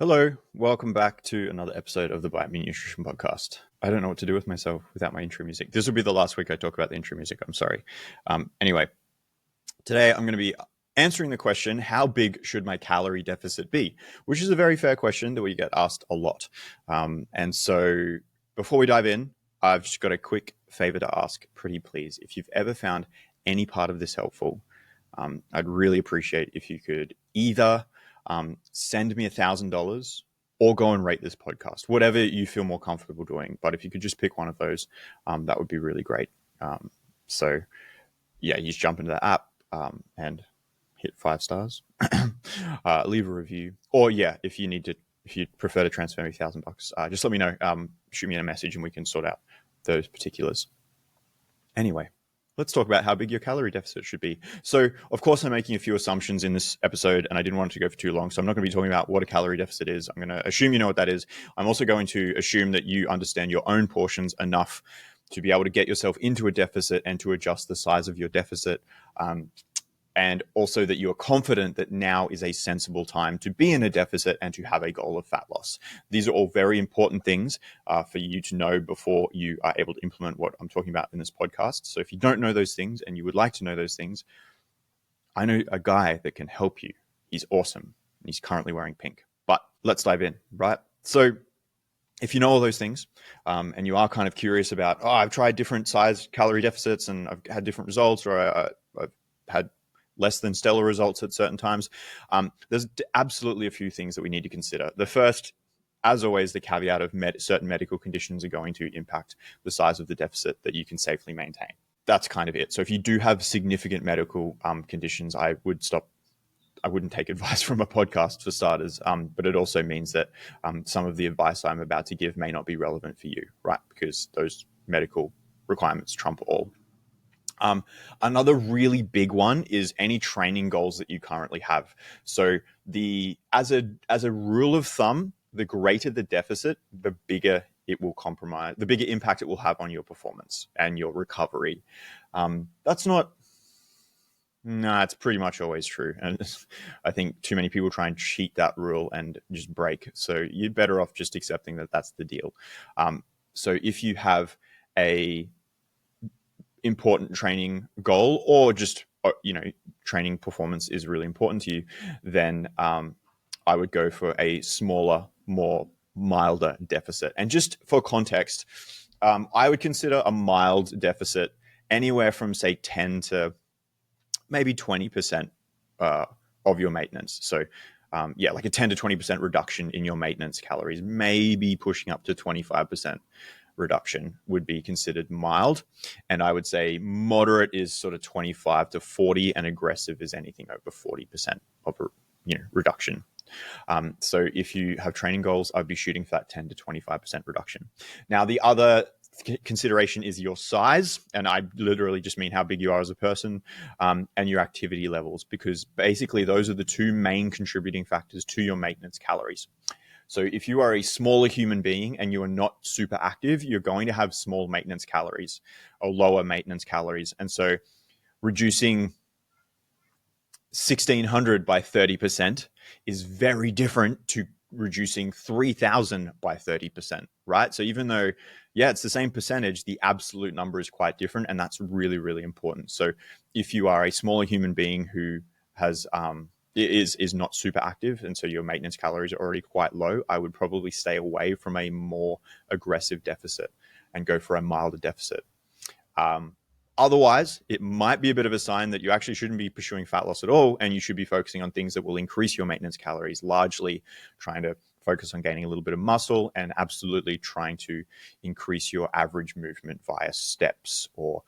Hello, welcome back to another episode of the Bite Me Nutrition Podcast. I don't know what to do with myself without my intro music. This will be the last week I talk about the intro music. I'm sorry. Anyway, today I'm going to be answering the question, how big should my calorie deficit be? Which is a very fair question that we get asked a lot. And so before we dive in, I've just got a quick favor to ask. Pretty please, if you've ever found any part of this helpful, I'd really appreciate if you could either send me $1,000 or go and rate this podcast, whatever you feel more comfortable doing. But if you could just pick one of those, that would be really great. So yeah, you just jump into the app and hit 5 stars, leave a review, or yeah, if you prefer to transfer me $1,000, just let me know. Shoot me a message and we can sort out those particulars. Anyway, let's talk about how big your calorie deficit should be. So, of course, I'm making a few assumptions in this episode, and I didn't want it to go for too long. So I'm not going to be talking about what a calorie deficit is. I'm going to assume you know what that is. I'm also going to assume that you understand your own portions enough to be able to get yourself into a deficit and to adjust the size of your deficit. And also that you are confident that now is a sensible time to be in a deficit and to have a goal of fat loss. These are all very important things for you to know before you are able to implement what I'm talking about in this podcast. So if you don't know those things and you would like to know those things, I know a guy that can help you. He's awesome. And he's currently wearing pink. But let's dive in, right? So if you know all those things and you are kind of curious about, I've tried different size calorie deficits and I've had different results, or I've had less than stellar results at certain times. There's absolutely a few things that we need to consider. The first, as always, the caveat of certain medical conditions are going to impact the size of the deficit that you can safely maintain. That's kind of it. So if you do have significant medical conditions, I wouldn't take advice from a podcast for starters, but it also means that some of the advice I'm about to give may not be relevant for you, right? Because those medical requirements trump all. Another really big one is any training goals that you currently have. So as a rule of thumb, the greater the deficit, the bigger it will compromise, the bigger impact it will have on your performance and your recovery. It's pretty much always true. And I think too many people try and cheat that rule and just break. So you're better off just accepting that that's the deal. So if you have a important training goal, or just training performance is really important to you, then I would go for a smaller, more milder deficit. And just for context, I would consider a mild deficit anywhere from say 10 to maybe 20% of your maintenance. So like a 10 to 20% reduction in your maintenance calories, maybe pushing up to 25% reduction would be considered mild. And I would say moderate is sort of 25 to 40, and aggressive is anything over 40% of a reduction. So if you have training goals, I'd be shooting for that 10 to 25% reduction. Now, the other consideration is your size, and I literally just mean how big you are as a person, and your activity levels, because basically those are the two main contributing factors to your maintenance calories. So if you are a smaller human being and you are not super active, you're going to have small maintenance calories or lower maintenance calories. And so reducing 1,600 by 30% is very different to reducing 3,000 by 30%, right? So even though, it's the same percentage, the absolute number is quite different. And that's really, really important. So if you are a smaller human being who has, is not super active, and so your maintenance calories are already quite low, I would probably stay away from a more aggressive deficit and go for a milder deficit. Otherwise, it might be a bit of a sign that you actually shouldn't be pursuing fat loss at all, and you should be focusing on things that will increase your maintenance calories, largely trying to focus on gaining a little bit of muscle and absolutely trying to increase your average movement via steps or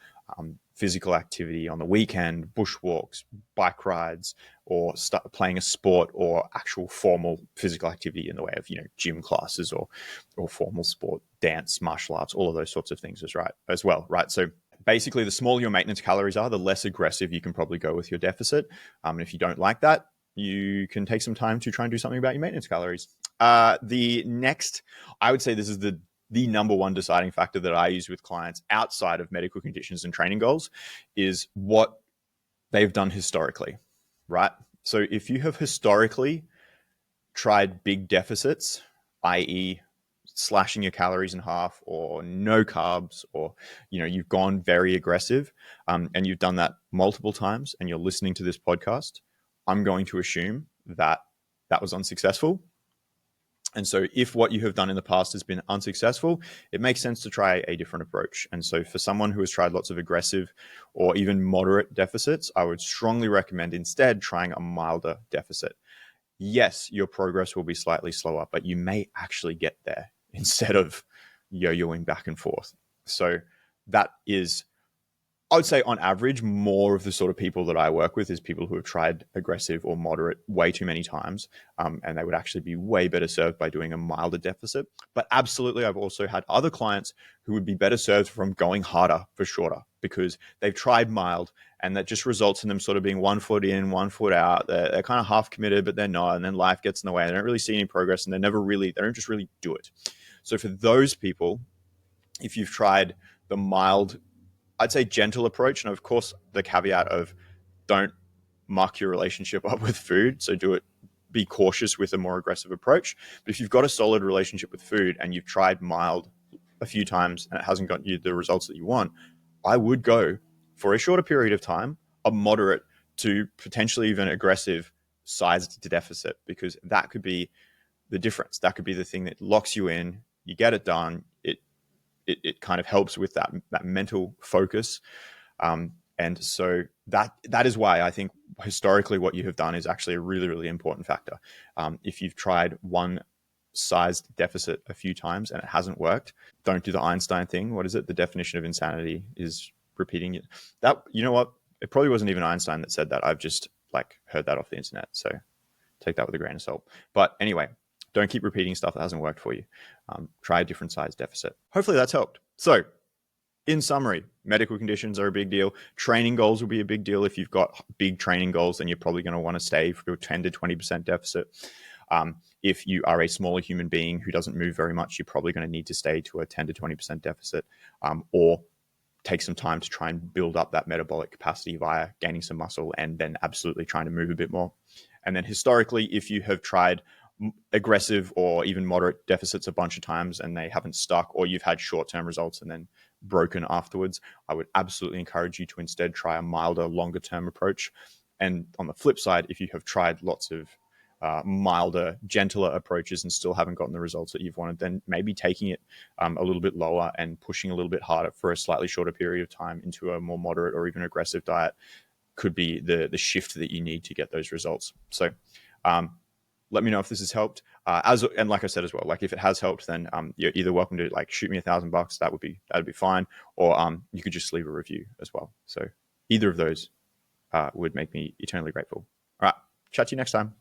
physical activity on the weekend, bushwalks, bike rides, or playing a sport, or actual formal physical activity in the way of, gym classes or formal sport, dance, martial arts, all of those sorts of things as well, right? So basically, the smaller your maintenance calories are, the less aggressive you can probably go with your deficit. And if you don't like that, you can take some time to try and do something about your maintenance calories. The next, I would say this is the number one deciding factor that I use with clients outside of medical conditions and training goals, is what they've done historically, right? So if you have historically tried big deficits, i.e., slashing your calories in half, or no carbs, or you've gone very aggressive, and you've done that multiple times, and you're listening to this podcast, I'm going to assume that that was unsuccessful. And so if what you have done in the past has been unsuccessful, it makes sense to try a different approach. And so for someone who has tried lots of aggressive or even moderate deficits, I would strongly recommend instead trying a milder deficit. Yes, your progress will be slightly slower, but you may actually get there instead of yo-yoing back and forth. So that is, I would say on average, more of the sort of people that I work with is people who have tried aggressive or moderate way too many times. And they would actually be way better served by doing a milder deficit. But absolutely, I've also had other clients who would be better served from going harder for shorter, because they've tried mild, and that just results in them sort of being 1 foot in, 1 foot out. They're kind of half committed, but they're not. And then life gets in the way. They don't really see any progress, and they don't just really do it. So for those people, if you've tried the mild, I'd say gentle approach, and of course the caveat of don't muck your relationship up with food, so be cautious with a more aggressive approach. But if you've got a solid relationship with food and you've tried mild a few times and it hasn't got you the results that you want, I would go for a shorter period of time, a moderate to potentially even aggressive sized deficit, because that could be the difference. That could be the thing that locks you in. You get it done. It kind of helps with that mental focus. And so that is why I think historically what you have done is actually a really, really important factor. If you've tried one sized deficit a few times and it hasn't worked, don't do the Einstein thing. What is it? The definition of insanity is repeating it. That, you know what? It probably wasn't even Einstein that said that. I've just heard that off the internet. So take that with a grain of salt. But anyway, don't keep repeating stuff that hasn't worked for you. Try a different size deficit. Hopefully that's helped. So in summary, medical conditions are a big deal. Training goals will be a big deal. If you've got big training goals, then you're probably going to want to stay for a 10 to 20% deficit. If you are a smaller human being who doesn't move very much, you're probably going to need to stay to a 10 to 20% deficit, or take some time to try and build up that metabolic capacity via gaining some muscle and then absolutely trying to move a bit more. And then historically, if you have tried aggressive or even moderate deficits a bunch of times and they haven't stuck, or you've had short-term results and then broken afterwards, I would absolutely encourage you to instead try a milder, longer-term approach. And on the flip side, if you have tried lots of milder, gentler approaches and still haven't gotten the results that you've wanted, then maybe taking it a little bit lower and pushing a little bit harder for a slightly shorter period of time into a more moderate or even aggressive diet could be the shift that you need to get those results. So let me know if this has helped. And like I said as well, if it has helped, then you're either welcome to shoot me $1,000. That'd be fine. Or you could just leave a review as well. So either of those would make me eternally grateful. All right. Chat to you next time.